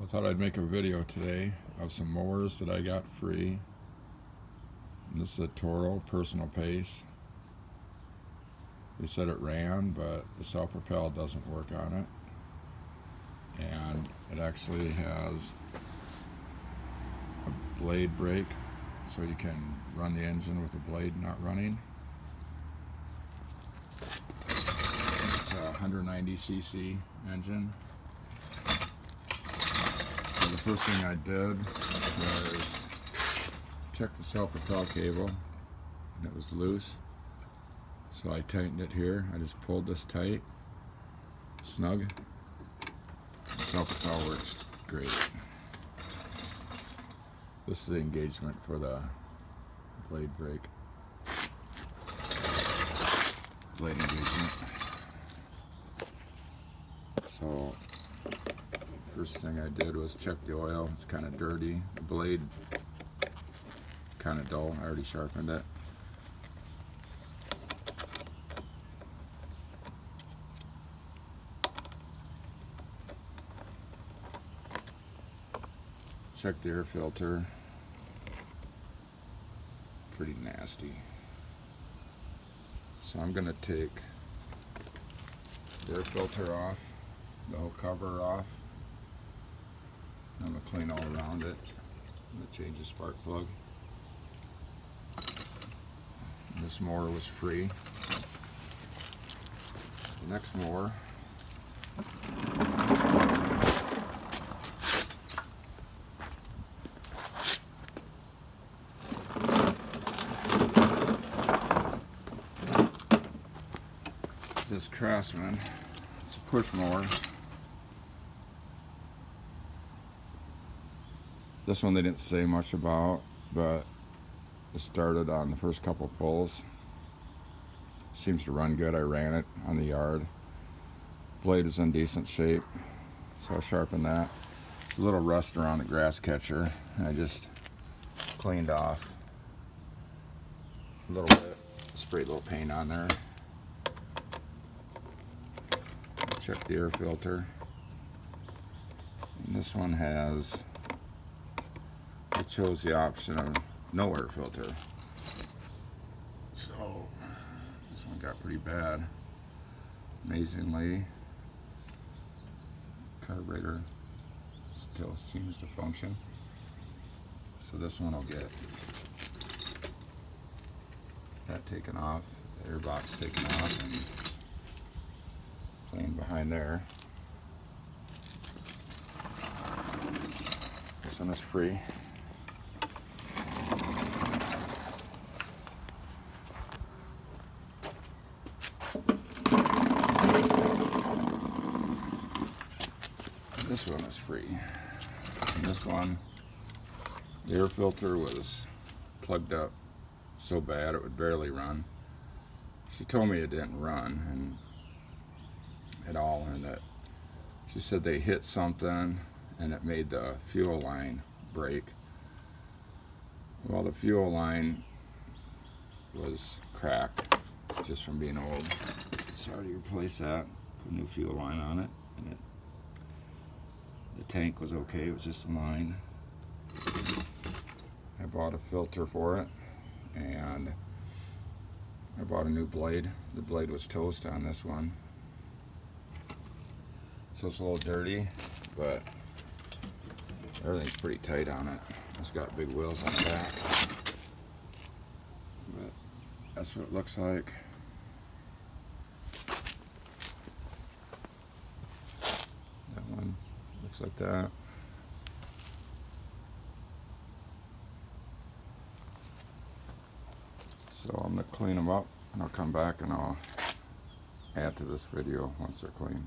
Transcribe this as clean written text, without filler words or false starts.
I thought I'd make a video today of some mowers that I got free. And this is a Toro personal pace. They said it ran, but the self-propel doesn't work on it. And it actually has a blade brake, so you can run the engine with the blade not running. It's a 190cc engine. So the first thing I did was check the self-propel cable, and it was loose. So I tightened it here. I just pulled this tight, snug. The self-propel works great. This is the engagement for the blade brake. Blade engagement. So first thing I did was check the oil. It's kind of dirty. The blade kind of dull. I already sharpened it. Check the air filter. Pretty nasty. So I'm going to take the air filter off, the whole cover off. I'm going to clean all around it. I'm going to change the spark plug. This mower was free. The next mower this Craftsman. It's a push mower. This one they didn't say much about, but it started on the first couple pulls. Seems to run good. I ran it on the yard. Blade is in decent shape, so I sharpened that. It's a little rust around the grass catcher, and I just cleaned off a little bit. Sprayed a little paint on there. Check the air filter. And this one has, it chose the option of no air filter. So this one got pretty bad. Amazingly, carburetor still seems to function. So this one will get that taken off, the air box taken off, and clean behind there. This one is free. This one is free. And this one, the air filter was plugged up so bad it would barely run. She told me it didn't run at all, and that she said they hit something and it made the fuel line break. Well, the fuel line was cracked just from being old. So I already replaced that, put a new fuel line on it, and the tank was okay. It was just a line. I bought a filter for it, and I bought a new blade. The blade was toast on this one. So it's a little dirty, but everything's pretty tight on it. It's got big wheels on the back. But that's what it looks like. That one looks like that. So I'm going to clean them up, and I'll come back and I'll add to this video once they're clean.